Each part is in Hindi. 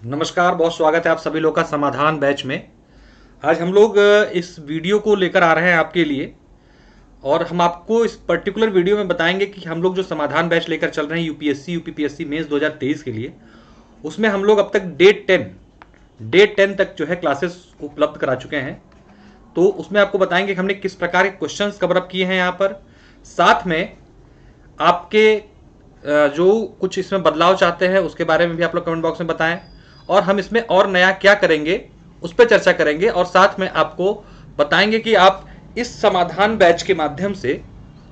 नमस्कार, बहुत स्वागत है आप सभी लोग का समाधान बैच में। आज हम लोग इस वीडियो को लेकर आ रहे हैं आपके लिए और हम आपको इस पर्टिकुलर वीडियो में बताएंगे कि हम लोग जो समाधान बैच लेकर चल रहे हैं यूपीएससी यूपीपीएससी मेंस 2023 के लिए, उसमें हम लोग अब तक डे 10 तक जो है क्लासेस उपलब्ध करा चुके हैं। तो उसमें आपको बताएंगे कि हमने किस प्रकार के क्वेश्चंस कवर अप किए हैं यहाँ पर। साथ में आपके जो कुछ इसमें बदलाव चाहते हैं उसके बारे में भी आप लोग कमेंट बॉक्स में बताएं, और हम इसमें और नया क्या करेंगे उस पर चर्चा करेंगे। और साथ में आपको बताएंगे कि आप इस समाधान बैच के माध्यम से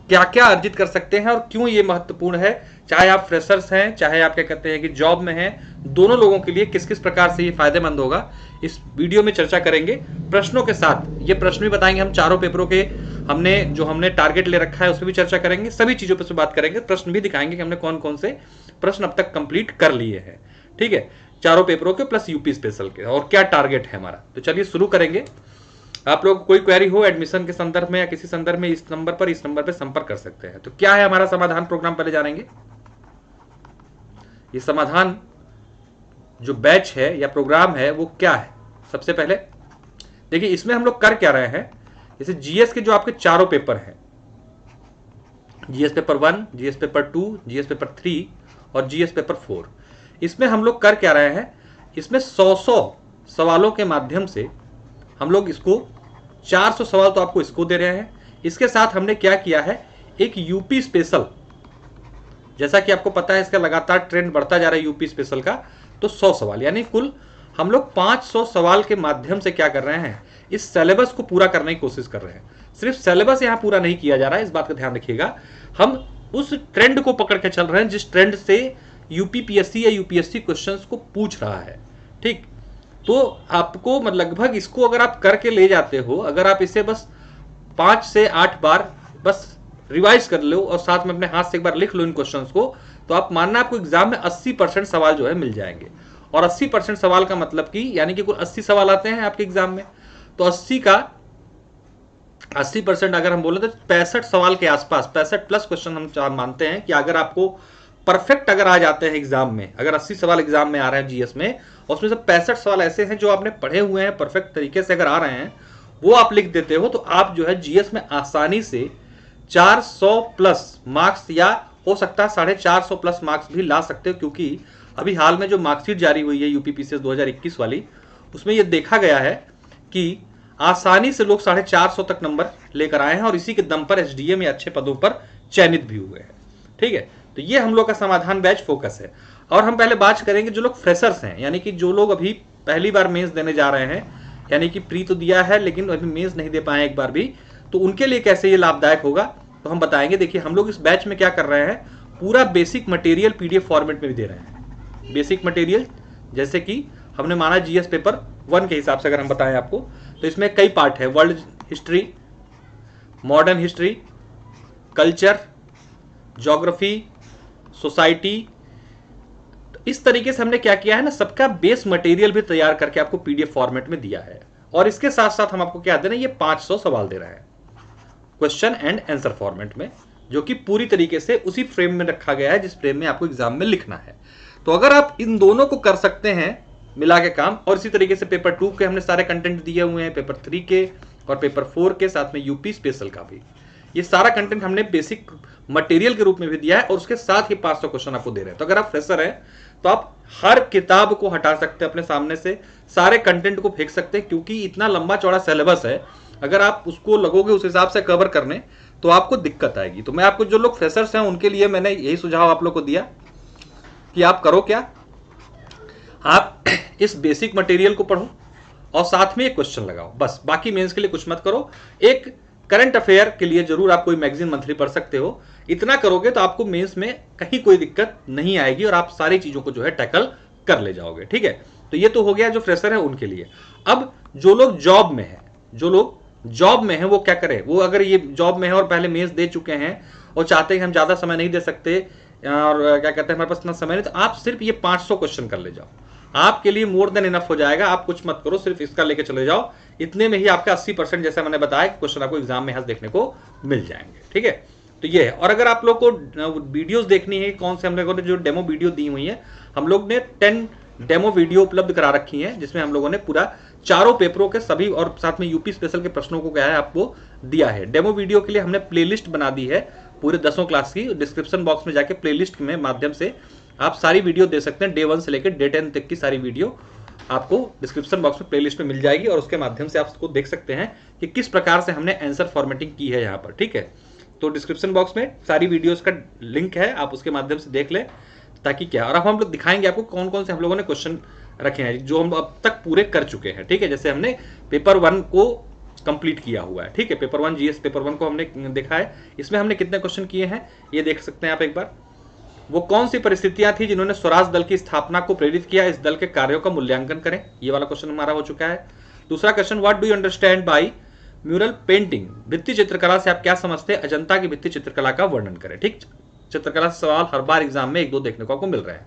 क्या क्या अर्जित कर सकते हैं और क्यों ये महत्वपूर्ण है। चाहे आप फ्रेशर्स हैं, चाहे आप क्या कहते हैं कि जॉब में हैं, दोनों लोगों के लिए किस किस प्रकार से ये फायदेमंद होगा, इस वीडियो में चर्चा करेंगे प्रश्नों के साथ। ये प्रश्न भी बताएंगे हम चारों पेपरों के, हमने टारगेट ले रखा है उस पर भी चर्चा करेंगे, सभी चीजों पर बात करेंगे, प्रश्न भी दिखाएंगे कि हमने कौन कौन से प्रश्न अब तक कंप्लीट कर लिए हैं। ठीक है, चारों पेपरों के प्लस यूपी स्पेशल के, और क्या टारगेट है हमारा। तो चलिए शुरू करेंगे। आप लोग कोई क्वेरी हो एडमिशन के संदर्भ में या किसी संदर्भ में, इस नंबर पर संपर्क कर सकते हैं। तो क्या है हमारा समाधान प्रोग्राम, पहले जानेंगे। ये समाधान जो बैच है या प्रोग्राम है वो क्या है। सबसे पहले देखिए इसमें हम लोग कर क्या रहे हैं। जैसे जीएस के जो आपके चारों पेपर हैं, GS paper 1, GS paper 2, GS paper 3 और जीएस पेपर 4, इसमें हम लोग कर क्या रहे हैं। इसमें 100 सवालों के माध्यम से हम लोग इसको 400 सवाल तो आपको इसको दे रहे हैं। इसके साथ हमने क्या किया है, एक यूपी स्पेशल, जैसा कि आपको पता है इसका लगातार ट्रेंड बढ़ता जा रहा है यूपी स्पेशल का, तो 100 सवाल यानी कुल हम लोग 500 सवाल के माध्यम से क्या कर रहे हैं, इस सिलेबस को पूरा करने की कोशिश कर रहे हैं। सिर्फ सिलेबस यहां पूरा नहीं किया जा रहा है, इस बात का ध्यान रखिएगा। हम उस ट्रेंड को पकड़ के चल रहे हैं जिस ट्रेंड से यूपीपीएससी या यूपीएससी क्वेश्चंस को पूछ रहा है। ठीक, तो आपको लगभग इसको अगर आप करके ले जाते हो, अगर आप इसे बस 5 से 8 बार बस रिवाइज कर लो और साथ में अपने हाथ से एक बार लिख लो इन क्वेश्चंस को, तो आप मानना आपको एग्जाम में 80% सवाल जो है मिल जाएंगे। और 80% सवाल का मतलब कि यानी कि कुल 80 सवाल आते हैं आपके एग्जाम में, तो 80% अगर हम बोले तो 65 सवाल के आसपास, 65 प्लस क्वेश्चन हम मानते हैं कि अगर आपको परफेक्ट अगर आ जाते हैं एग्जाम में, अगर 80 सवाल एग्जाम में आ रहे हैं जीएस में, और उसमें से 65 सवाल ऐसे हैं जो आपने पढ़े हुए हैं, परफेक्ट तरीके से अगर आ रहे हैं, वो आप लिख देते हो, तो आप जो है जीएस में आसानी से 400 प्लस मार्क्स, या हो सकता है 450 प्लस मार्क्स भी ला सकते हो। क्योंकि अभी हाल में जो मार्कशीट जारी हुई है यूपीपीसीएस 2021 वाली, उसमें यह देखा गया है कि आसानी से लोग 450 तक नंबर लेकर आए हैं और इसी के दम पर एसडीएम या अच्छे पदों पर चयनित भी हुए हैं। ठीक है, तो ये हम लोग का समाधान बैच फोकस है। और हम पहले बात करेंगे जो लोग फ्रेशर्स हैं, यानी कि जो लोग अभी पहली बार मेंस देने जा रहे हैं, यानी कि प्री तो दिया है लेकिन अभी मेंस नहीं दे पाए एक बार भी, तो उनके लिए कैसे ये लाभदायक होगा तो हम बताएंगे। देखिए हम लोग इस बैच में क्या कर रहे हैं, पूरा बेसिक मटेरियल पीडीएफ फॉर्मेट में भी दे रहे हैं। बेसिक मटेरियल जैसे कि हमने माना जीएस पेपर 1 के हिसाब से अगर हम बताएं आपको, तो इसमें कई पार्ट है, world history, modern history, culture, geography, society. इस तरीके से हमने क्या किया है ना, सबका बेस मटेरियल भी तैयार करके आपको पीडीएफ फॉर्मेट में दिया है। और इसके साथ साथ हम आपको क्या दे रहे हैं, ये 500 सवाल दे रहे हैं क्वेश्चन एंड आंसर फॉर्मेट में, जो कि पूरी तरीके से उसी फ्रेम में रखा गया है जिस फ्रेम में आपको एग्जाम में लिखना है। तो अगर आप इन दोनों को कर सकते हैं मिला के काम, और इसी तरीके से पेपर 2 के हमने सारे कंटेंट दिए हुए हैं, पेपर 3 के और पेपर 4 के, साथ में यूपी स्पेशल का भी, ये सारा कंटेंट हमने बेसिक मटेरियल के रूप में भी दिया है और उसके साथ ही 500 क्वेश्चन आपको दे रहे हैं। तो अगर आप फ्रेशर हैं तो आप हर किताब को हटा सकते हैं अपने सामने से, सारे कंटेंट को फेंक सकते हैं, क्योंकि इतना लंबा चौड़ा सिलेबस है। अगर आप उसको लगोगे उस हिसाब से कवर करने तो आपको दिक्कत आएगी। तो मैं आपको, जो लोग फ्रेशर्स हैं उनके लिए मैंने यही सुझाव आप लोग को दिया कि आप करो क्या, आप इस बेसिक मटेरियल को पढ़ो और साथ में एक क्वेश्चन लगाओ, बस। बाकी मेंस के लिए कुछ मत करो। एक करंट अफेयर के लिए जरूर आप कोई मैगजीन मंथली पढ़ सकते हो। इतना करोगे तो आपको मेंस में कहीं कोई दिक्कत नहीं आएगी और आप सारी चीजों को जो है टैकल कर ले जाओगे। ठीक है, तो ये तो हो गया जो फ्रेशर है उनके लिए। अब जो लोग जॉब में है, जो लोग जॉब में है वो क्या करें, वो अगर ये जॉब में है और पहले मेंस दे चुके हैं और चाहते हैं कि हम ज्यादा समय नहीं दे सकते और क्या कहते हैं हमारे पास इतना समय नहीं, तो आप सिर्फ ये 500 क्वेश्चन कर ले जाओ, आपके लिए मोर देन इनफ हो जाएगा। आप कुछ मत करो, सिर्फ इसका लेके चले जाओ, इतने में ही आपका 80% जैसा मैंने बताया क्वेश्चन आपको एग्जाम में देखने को मिल जाएंगे। ठीक है, तो ये है। और अगर आप लोग को वीडियोस देखनी है, कौन से हम लोगों ने जो डेमो वीडियो दी हुई है, हम लोग ने डेमो वीडियो उपलब्ध करा रखी है, जिसमें हम लोगों ने पूरा चारों पेपरों के सभी और साथ में यूपी स्पेशल के प्रश्नों को क्या है आपको दिया है। डेमो वीडियो के लिए हमने प्लेलिस्ट बना दी है पूरे 10वीं क्लास की। डिस्क्रिप्शन बॉक्स में जाके प्लेलिस्ट में माध्यम से आप सारी वीडियो दे सकते हैं, डे 1 से लेकर डे 10 तक की सारी वीडियो आपको डिस्क्रिप्शन बॉक्स में प्लेलिस्ट में मिल जाएगी, और उसके माध्यम से आप उसको देख सकते हैं कि किस प्रकार से हमने आंसर फॉर्मेटिंग की है यहाँ पर। ठीक है, तो डिस्क्रिप्शन बॉक्स में सारी वीडियोस का लिंक है, आप उसके माध्यम से देख लें ताकि क्या। और अब हम लोग दिखाएंगे आपको कौन कौन से हम लोगों ने क्वेश्चन रखे हैं जो हम अब तक पूरे कर चुके हैं। ठीक है, जैसे हमने पेपर 1 को कंप्लीट किया हुआ है। ठीक है, पेपर 1 जीएस पेपर 1 को हमने देखा है, इसमें हमने कितने क्वेश्चन किए हैं ये देख सकते हैं आप एक बार। वो कौन सी परिस्थितियां थी जिन्होंने स्वराज दल की स्थापना को प्रेरित किया, इस दल के कार्यों का मूल्यांकन करें, ये वाला क्वेश्चन हमारा हो चुका है। दूसरा question, what do you understand by mural painting, भित्ति चित्रकला से आप क्या समझते हैं, अजंता की भित्ति चित्रकला का वर्णन करें। ठीक, चित्रकला से सवाल हर बार एग्जाम में 1-2 देखने को आपको मिल रहा है।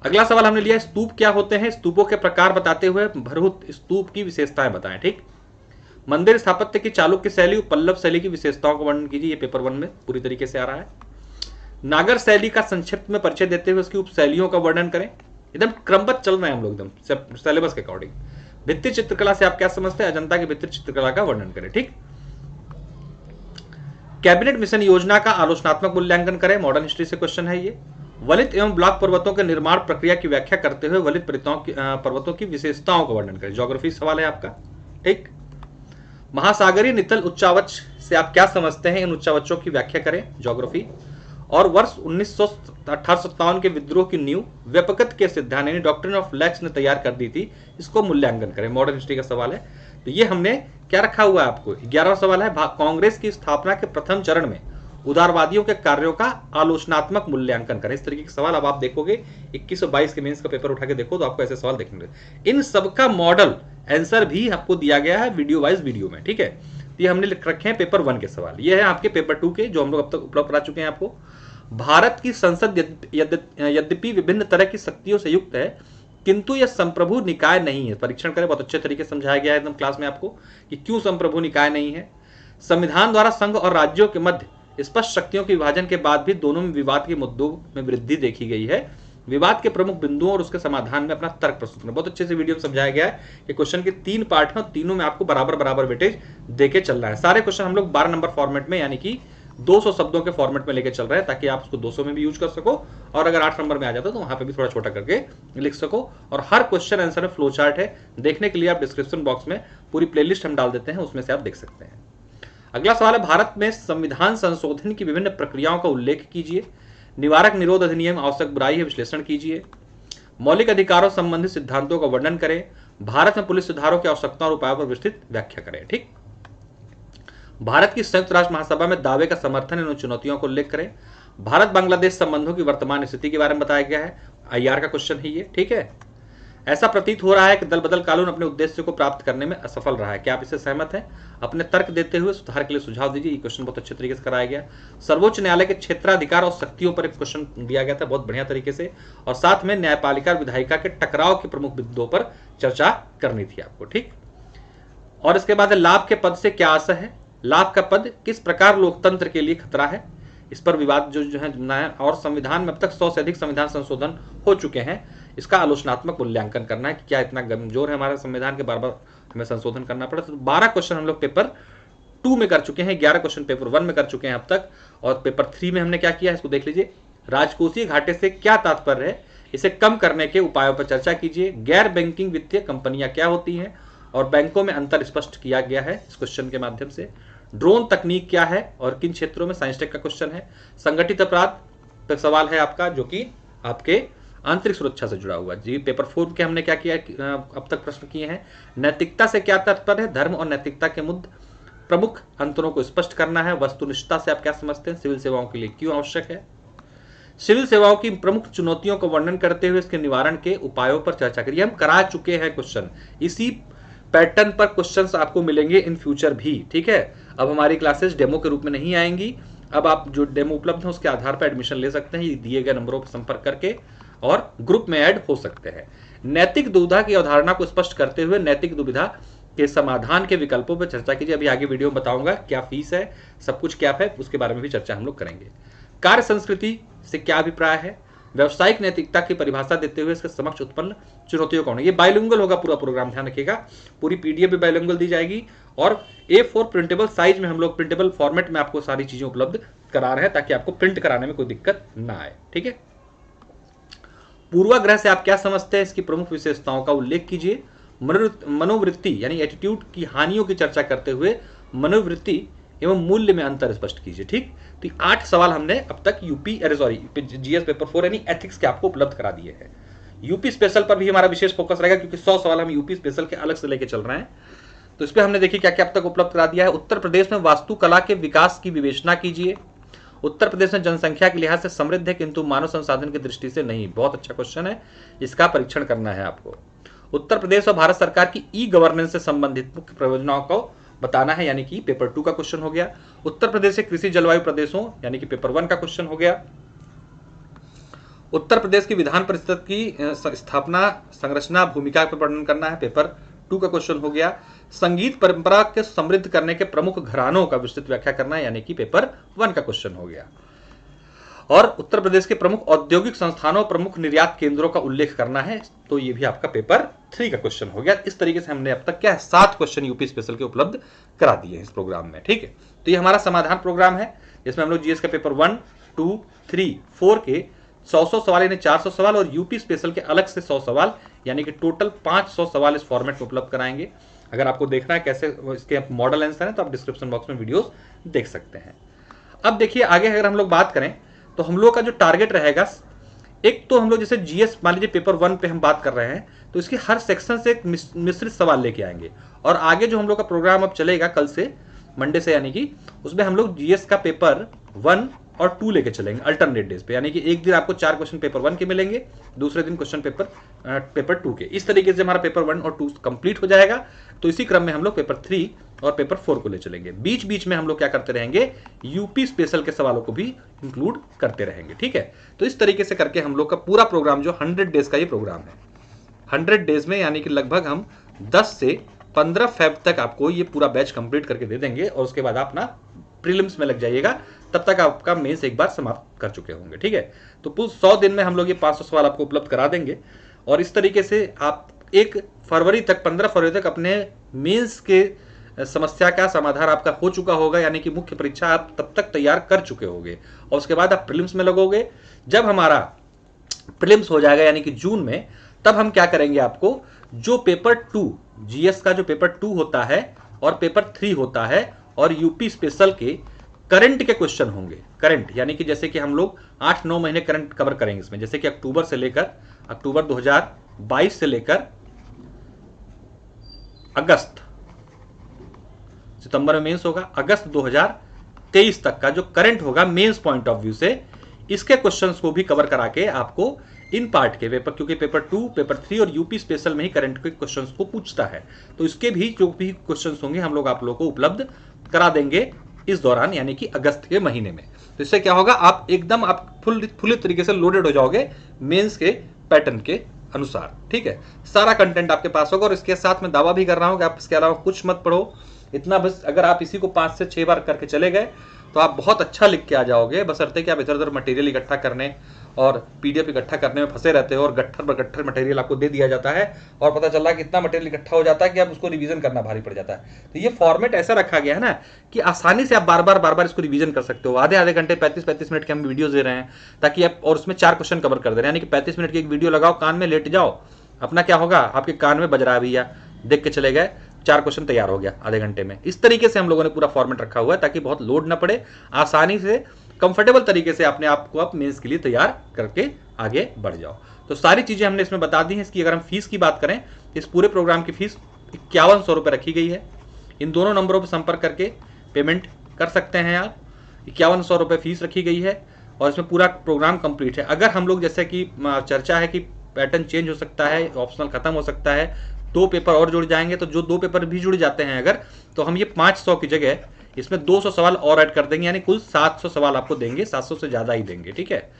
अगला सवाल हमने लिया, स्तूप क्या होते हैं, स्तूपों के प्रकार बताते हुए भरहुत स्तूप की विशेषताएं बताएं। ठीक, मंदिर स्थापत्य की चालुक्य शैली, पल्लव शैली की विशेषताओं का वर्णन कीजिए, ये पेपर 1 में पूरी तरीके से आ रहा है। नागर शैली का संक्षिप्त में परिचय देते हुए उसकी उपशैलियों का वर्णन करें, एकदम क्रमबद्ध चल रहे हैं हम लोग एकदम सिलेबस के अकॉर्डिंग। भित्ति चित्रकला से आप क्या समझते हैं, अजंता की भित्ति चित्रकला का वर्णन करें। ठीक, कैबिनेट मिशन योजना का आलोचनात्मक मूल्यांकन करें, मॉडर्न हिस्ट्री से क्वेश्चन है ये। वलित एवं ब्लॉक पर्वतों के निर्माण प्रक्रिया की व्याख्या करते हुए वलित पर्वतों की विशेषताओं का वर्णन करें, ज्योग्राफी सवाल है आपका। ठीक, महासागरीय नितल उच्चावच से आप क्या समझते हैं, इन उच्चावचों की व्याख्या करें, ज्योग्राफी। और वर्ष 1857 के विद्रोह की नींव व्यापकत के सिद्धांत यानी डॉक्ट्रिन ऑफ लैक्स ने तैयार कर दी थी, इसको मूल्यांकन करें, मॉडर्न हिस्ट्री का सवाल है। तो ये हमने क्या रखा हुआ है आपको, 11वां सवाल है, कांग्रेस की स्थापना के प्रथम चरण में उदारवादियों के कार्यों का आलोचनात्मक मूल्यांकन करें। इस तरीके के सवाल अब आप देखोगे 21 और 22 के मेंस का पेपर उठा के देखो तो आपको ऐसे सवाल देखने मिलेंगे। इन सबका मॉडल आंसर भी आपको दिया गया है वीडियो वाइज वीडियो में। ठीक है, ये हमने लिख रखे हैं पेपर 1 के सवाल, ये है आपके पेपर 2 के जो हम लोग अब तक उपलब्ध करा चुके हैं आपको। भारत की संसद यद्यपि विभिन्न तरह की शक्तियों से युक्त है किंतु यह संप्रभु निकाय नहीं है। परीक्षण करें, बहुत अच्छे तरीके से समझाया गया है एकदम क्लास में आपको कि क्यों संप्रभु निकाय नहीं है। संविधान द्वारा संघ और राज्यों के मध्य स्पष्ट शक्तियों के विभाजन के बाद भी दोनों में विवाद के मुद्दों में वृद्धि देखी गई है। विवाद के प्रमुख बिंदुओं और उसके समाधान में अपना तर्क प्रस्तुत करना। बहुत अच्छे से वीडियो में समझाया गया है कि क्वेश्चन के 3 पार्ट हैं और तीनों में आपको बराबर बराबर वेटेज देके चल रहा है। सारे क्वेश्चन हम लोग 12 नंबर फॉर्मेट में यानी कि 200 शब्दों के फॉर्मेट में लेके चल रहे हैं ताकि आप उसको 200 में भी यूज कर सको, और अगर 8 नंबर में आ जाता तो वहां पे भी थोड़ा छोटा करके लिख सको। और हर क्वेश्चन आंसर में फ्लो चार्ट है, देखने के लिए आप डिस्क्रिप्शन बॉक्स में पूरी प्लेलिस्ट हम डाल देते हैं, उसमें से आप देख सकते हैं। अगला सवाल है, भारत में संविधान संशोधन की विभिन्न प्रक्रियाओं का उल्लेख कीजिए। निवारक निरोध अधिनियम आवश्यक बुराई है, विश्लेषण कीजिए। मौलिक अधिकारों संबंधित सिद्धांतों का वर्णन करें। भारत में पुलिस सुधारों की आवश्यकता और उपायों पर विस्तृत व्याख्या करें। ठीक, भारत की संयुक्त राष्ट्र महासभा में दावे का समर्थन एवं चुनौतियों को उल्लेख करें। भारत बांग्लादेश संबंधों की वर्तमान स्थिति के बारे में बताया गया है, आईआर का क्वेश्चन है ये। ठीक है, ऐसा प्रतीत हो रहा है कि दल बदल कानून अपने उद्देश्य को प्राप्त करने में असफल रहा है, क्या आप इससे सहमत हैं? अपने तर्क देते हुए सुधार के लिए सुझाव दीजिए। ये क्वेश्चन बहुत अच्छे तरीके से कराया गया। सर्वोच्च न्यायालय के क्षेत्राधिकार और शक्तियों पर एक क्वेश्चन दिया गया था बहुत बढ़िया तरीके से, और साथ में न्यायपालिका और विधायिका के टकराव के प्रमुख बिंदुओं पर चर्चा करनी थी आपको। ठीक, और इसके बाद लाभ के पद से क्या आशय है, लाभ का पद किस प्रकार लोकतंत्र के लिए खतरा है, इस पर विवाद जो है। और संविधान में अब तक 100 से अधिक संविधान संशोधन हो चुके हैं, इसका आलोचनात्मक मूल्यांकन करना है कि क्या इतना कमजोर है हमारा संविधान के बार बार हमें संशोधन करना पड़ा। तो 12 क्वेश्चन हम लोग पेपर 2 में कर चुके हैं, 11 क्वेश्चन पेपर 1 में कर चुके हैं अब तक, और पेपर 3 में हमने क्या किया है इसको देख लीजिए। राजकोषीय घाटे से क्या तात्पर्य है, इसे कम करने के उपायों पर चर्चा कीजिए। गैर बैंकिंग वित्तीय कंपनियां क्या होती हैं और बैंकों में अंतर स्पष्ट किया गया है इस क्वेश्चन के माध्यम से। ड्रोन तकनीक क्या है और किन क्षेत्रों में, साइंस टेक का क्वेश्चन है। संगठित अपराध पर सवाल है आपका जो कि आपके आंतरिक सुरक्षा से जुड़ा हुआ जी। पेपर 4 के हमने क्या किया अब तक प्रश्न किए हैं। नैतिकता से क्या तात्पर्य है, धर्म और नैतिकता के मुद्दे प्रमुख अंतरों को स्पष्ट करना है। वस्तुनिष्ठता से आप क्या समझते हैं, सिविल सेवाओं के लिए क्यों आवश्यक है। सिविल सेवाओं की प्रमुख चुनौतियों का वर्णन करते हुए इसके निवारण के उपायों पर चर्चा करिए। हम करा चुके हैं क्वेश्चन, इसी पैटर्न पर क्वेश्चंस आपको मिलेंगे इन फ्यूचर भी। ठीक है, अब हमारी क्लासेस डेमो के रूप में नहीं आएंगी, अब आप जो डेमो उपलब्ध है उसके आधार पर एडमिशन ले सकते हैं, ये दिए गए नंबरों पर संपर्क करके, और ग्रुप में ऐड हो सकते हैं। नैतिक दुविधा की अवधारणा को स्पष्ट करते हुए नैतिक दुविधा के समाधान के विकल्पों पर चर्चा कीजिए। अभी आगे वीडियो में बताऊंगा क्या फीस है, सब कुछ क्या है, उसके बारे में भी चर्चा हम लोग करेंगे। कार्य संस्कृति से क्या अभिप्राय है, व्यावसायिक नैतिकता की परिभाषा देते हुए इसके समक्ष उत्पन्न चुनौतियों कौन है। ये बाइलिंगुअल होगा पूरा प्रोग्राम, ध्यान रखिएगा। पूरी पीडीएफ भी बाइलिंगुअल दी जाएगी और A4 प्रिंटेबल साइज में हम लोग प्रिंटेबल फॉर्मेट में आपको सारी चीजें उपलब्ध करा रहे हैं ताकि आपको प्रिंट कराने में कोई दिक्कत ना आए। ठीक है, पूर्वाग्रह से आप क्या समझते हैं, इसकी प्रमुख विशेषताओं का उल्लेख कीजिए। मनोवृत्ति यानी एटीट्यूड की हानियों की चर्चा करते हुए मनोवृत्ति एवं मूल्य में अंतर स्पष्ट कीजिए। ठीक, तो 8 सवाल हमने अब तक जीएस पेपर 4 यानी एथिक्स के आपको उपलब्ध करा दिए हैं। यूपी स्पेशल पर भी हमारा विशेष फोकस रहेगा क्योंकि 100 सवाल हम यूपी स्पेशल के अलग से लेके चल रहे हैं। तो इस पर हमने देखिए क्या क्या अब तक उपलब्ध करा दिया है। उत्तर प्रदेश में वास्तुकला के विकास की विवेचना कीजिए। उत्तर प्रदेश में जनसंख्या के लिहाज से समृद्ध है किंतु मानव संसाधन की दृष्टि से नहीं। बहुत अच्छा क्वेश्चन है, इसका परीक्षण करना है आपको। उत्तर प्रदेश और भारत सरकार की ई गवर्नेंस से संबंधित मुख्य परियोजनाओं को बताना है, यानी कि पेपर 2 का क्वेश्चन हो गया। उत्तर प्रदेश के कृषि जलवायु प्रदेशों यानी कि पेपर 1 का क्वेश्चन हो गया। उत्तर प्रदेश की विधान परिषद की स्थापना संरचना भूमिका पर वर्णन करना है, पेपर 2 का क्वेश्चन हो गया। संगीत परंपरा के समृद्ध करने के प्रमुख घरानों का विस्तृत व्याख्या करना है, यानी कि पेपर 1 का क्वेश्चन हो गया। और उत्तर प्रदेश के प्रमुख औद्योगिक संस्थानों प्रमुख निर्यात केंद्रों का उल्लेख करना है, तो ये भी आपका पेपर 3 का क्वेश्चन हो गया। इस तरीके से हमने अब तक क्या 7 क्वेश्चन यूपी स्पेशल के उपलब्ध करा दिए हैं इस प्रोग्राम में। ठीक है, तो ये हमारा समाधान प्रोग्राम है जिसमें हम लोग जीएस का पेपर 1, 2, 3, 4 के 100 सवाल यानी 400 सवाल और यूपी स्पेशल के अलग से 100 सवाल यानी कि टोटल 500 सवाल इस फॉर्मेट में उपलब्ध कराएंगे। अगर आपको देखना है कैसे इसके मॉडल आंसर है तो आप डिस्क्रिप्शन बॉक्स में वीडियोस देख सकते हैं। अब देखिए आगे अगर हम लोग बात करें तो हम लोग का जो टारगेट रहेगा, एक तो हम लोग जैसे जीएस मान लीजिए पेपर 1 पे हम बात कर रहे हैं तो इसके हर सेक्शन से एक मिश्रित सवाल लेके आएंगे और आगे जो हम लोग का प्रोग्राम अब चलेगा कल से मंडे से, यानी कि उसमें हम लोग जीएस का पेपर 1 और 2 लेके चलेंगे अल्टरनेट डेज पे, यानी कि एक दिन आपको 4 क्वेश्चन पेपर 1 के मिलेंगे, दूसरे दिन क्वेश्चन पेपर 2 के। इस तरीके से हमारा पेपर 1 और 2 कंप्लीट हो जाएगा। तो इसी क्रम में हम लोग पेपर 3 और पेपर 4 को ले चलेंगे। बीच बीच में हम लोग क्या करते रहेंगे, यूपी स्पेशल के सवालों को भी इंक्लूड करते रहेंगे। ठीक है, तो इस तरीके से करके हम लोग का पूरा प्रोग्राम जो 100 डेज का ये प्रोग्राम है, 100 डेज में यानी कि लगभग हम 10 से 15 फेब तक आपको ये पूरा बैच कंप्लीट करके दे देंगे और उसके बाद आप अपना प्रीलिम्स में लग जाइएगा, तब तक आपका मेंस एक बार समाप्त कर चुके होंगे। ठीक है, तो पूरे 100 दिन में हम लोग ये 500 सवाल आपको उपलब्ध करा देंगे और इस तरीके से आप 1 फरवरी तक 15 फरवरी तक अपने मेंस के समस्या का समाधान आपका हो चुका होगा, यानी कि मुख्य परीक्षा आप तब तक तैयार कर चुके होंगे और उसके बाद आप प्रीलिम्स में लगोगे। जब हमारा प्रीलिम्स हो जाएगा यानी कि जून में, तब हम क्या करेंगे, आपको जो पेपर 2 जीएस का जो पेपर 2 होता है और पेपर 3 होता है और यूपी स्पेशल के करंट के क्वेश्चन होंगे। करंट यानी कि जैसे कि हम लोग 8-9 महीने करंट कवर करेंगे इसमें, जैसे कि अक्टूबर 2022 से लेकर अगस्त, सितंबर में मेंस होगा, अगस्त 2023 तक का जो करंट होगा मेंस पॉइंट ऑफ व्यू से, इसके क्वेश्चंस को भी कवर करा के आपको इन पार्ट के पेपर, क्योंकि पेपर 2, पेपर 3 और यूपी स्पेशल में ही करंट के क्वेश्चंस को पूछता है, तो इसके भी जो भी क्वेश्चंस होंगे हम लोग आप लोगों को उपलब्ध करा देंगे इस दौरान, यानी कि अगस्त के महीने में। तो इससे क्या होगा, आप एकदम आप फुल तरीके से लोडेड हो जाओगे मेंस के पैटर्न के अनुसार। ठीक है, सारा कंटेंट आपके पास होगा और इसके साथ मैं दावा भी कर रहा हूं कि आप इसके अलावा कुछ मत पढ़ो, इतना बस अगर आप इसी को 5 से 6 बार करके चले गए तो आप बहुत अच्छा लिख के आ जाओगे, बशर्ते कि आप इधर उधर मटेरियल इकट्ठा करने और पीडीएफ इकट्ठा करने में फंसे रहते हो और गट्ठर पर गट्ठर मटेरियल आपको दे दिया जाता है और पता चल रहा है कि इतना मटेरियल इकट्ठा हो जाता है कि आप उसको रिवीजन करना भारी पड़ जाता है। तो ये फॉर्मेट ऐसा रखा गया है ना कि आसानी से आप बार बार इसको रिवीजन कर सकते हो। आधे घंटे 35 मिनट के हम वीडियो दे रहे हैं ताकि आप, और उसमें 4 क्वेश्चन कवर कर दे रहे हैं, यानी कि 35 मिनट की एक वीडियो लगाओ, कान में लेट जाओ, अपना क्या होगा, आपके कान में बज रहा है भैया, देख के चले गए, 4 क्वेश्चन तैयार हो गया आधे घंटे में। इस तरीके से हम लोगों ने पूरा फॉर्मेट रखा हुआ है ताकि बहुत लोड ना पड़े, आसानी से कंफर्टेबल तरीके से अपने आप को आप मेंस के लिए तैयार करके आगे बढ़ जाओ। तो सारी चीजें हमने इसमें बता दी हैं। इसकी अगर हम फीस की बात करें, इस पूरे प्रोग्राम की फीस 5100 रुपये रखी गई है। इन दोनों नंबरों पर संपर्क करके पेमेंट कर सकते हैं आप। 5100 रुपये फीस रखी गई है और इसमें पूरा प्रोग्राम कंप्लीट है। अगर हम लोग जैसे कि चर्चा है कि पैटर्न चेंज हो सकता है, ऑप्शनल खत्म हो सकता है, 2 पेपर और जुड़ जाएंगे, तो जो 2 पेपर भी जुड़ जाते हैं अगर, तो हम ये 500 की जगह इसमें 200 सवाल और ऐड कर देंगे, यानी कुल 700 सवाल आपको देंगे, 700 से ज़्यादा ही देंगे। ठीक है,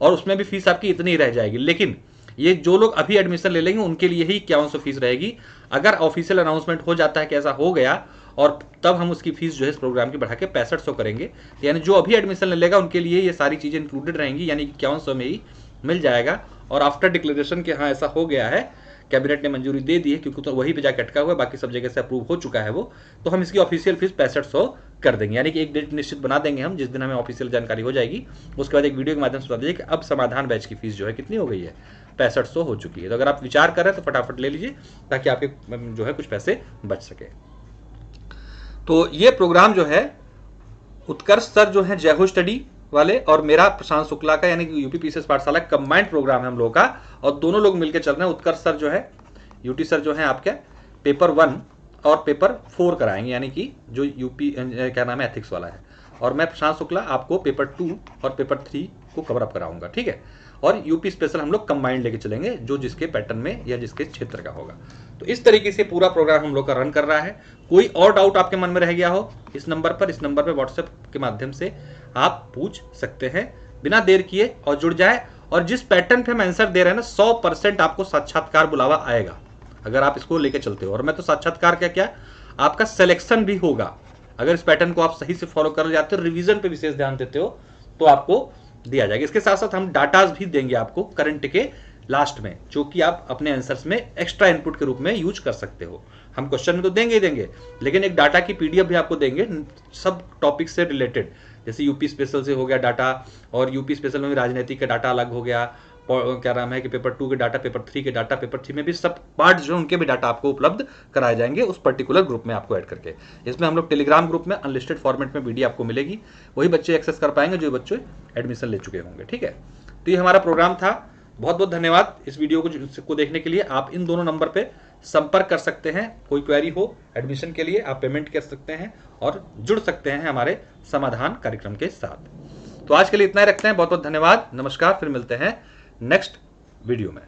और उसमें भी फीस आपकी इतनी ही रह जाएगी। लेकिन ये जो लोग अभी एडमिशन ले लेंगे उनके लिए ही 5100 फीस रहेगी। अगर ऑफिशियल अनाउंसमेंट हो जाता है कि ऐसा हो गया और तब हम उसकी फीस जो है इस प्रोग्राम की बढ़ा के 6500 करेंगे, यानी जो अभी एडमिशन ले लेगा उनके लिए ये सारी चीज़ें इंक्लूडेड रहेंगी, यानी 5100 में ही मिल जाएगा। और आफ्टर डिक्लेरेशन के हाँ ऐसा हो गया है, कैबिनेट ने मंजूरी दे दी है, क्योंकि तो वहीं पे जाके अटका हुआ है, बाकी सब जगह से अप्रूव हो चुका है वो, तो हम इसकी ऑफिशियल फीस 6500 कर देंगे। यानी कि एक डेट निश्चित बना देंगे हम, जिस दिन हमें ऑफिशियल जानकारी हो जाएगी उसके बाद एक वीडियो के माध्यम से बता दीजिए कि अब समाधान बैच की फीस जो है कितनी हो गई है, 6500 हो चुकी है। तो अगर आप विचार कर रहे हैं तो फटाफट ले लीजिए, ताकि आपके जो है कुछ पैसे बच सके। तो ये प्रोग्राम जो है उत्कर्ष सर जो है जय हो स्टडी वाले और मेरा प्रशांत शुक्ला का, यानी कि यूपी पीसीएस पाठशाला कंबाइंड प्रोग्राम है हम लोगों का, और दोनों लोग मिलकर चल रहे हैं। उत्कर्ष सर जो है, यूटी सर जो है आपके पेपर 1 और पेपर 4 कराएंगे, यानी कि जो यूपी क्या नाम है एथिक्स वाला है, और मैं प्रशांत शुक्ला आपको पेपर 2 और पेपर 3 को कवर अप कराऊंगा, ठीक है। और यूपी स्पेशल हम लोग कंबाइंड लेके चलेंगे, जो जिसके पैटर्न में या जिसके क्षेत्र का होगा। तो इस तरीके से पूरा प्रोग्राम हम लोग का रन कर रहा है। कोई और डाउट आपके मन में रह गया हो, इस नंबर पर व्हाट्सएप के माध्यम से आप पूछ सकते हैं, बिना देर किए, और जुड़ जाए। और जिस पैटर्न पे हम आंसर दे रहे हैं ना, 100% आपको साक्षात्कार बुलावा आएगा अगर आप इसको लेके चलते हो। और मैं तो साक्षात्कार क्या आपका सिलेक्शन भी होगा अगर इस पैटर्न को आप सही से फॉलो कर जाते हो, रिवीजन पे विशेष ध्यान देते हो, तो आपको दिया जाएगा। इसके साथ साथ हम डाटाज भी देंगे आपको करंट के लास्ट में, जो कि आप अपने आंसर्स में एक्स्ट्रा इनपुट के रूप में यूज कर सकते हो। हम क्वेश्चन में तो देंगे ही देंगे, लेकिन एक डाटा की पीडीएफ भी आपको देंगे सब टॉपिक से रिलेटेड। जैसे यूपी स्पेशल से हो गया डाटा, और यूपी स्पेशल में भी राजनीतिक का डाटा अलग हो गया, क्या नाम है कि पेपर 2 के डाटा, पेपर 3 के डाटा, पेपर 3 में भी सब पार्ट जो उनके भी डाटा आपको उपलब्ध कराए जाएंगे उस पर्टिकुलर ग्रुप में आपको ऐड करके। इसमें हम लोग टेलीग्राम ग्रुप में अनलिस्टेड फॉर्मेट में वीडियो आपको मिलेगी, वही बच्चे एक्सेस कर पाएंगे जो बच्चे एडमिशन ले चुके होंगे, ठीक है। तो ये हमारा प्रोग्राम था। बहुत बहुत धन्यवाद इस वीडियो को देखने के लिए। आप इन दोनों नंबर पे संपर्क कर सकते हैं, कोई क्वेरी हो एडमिशन के लिए आप पेमेंट कर सकते हैं और जुड़ सकते हैं हमारे समाधान कार्यक्रम के साथ। तो आज के लिए इतना ही रखते हैं। बहुत बहुत धन्यवाद, नमस्कार, फिर मिलते हैं नेक्स्ट वीडियो में।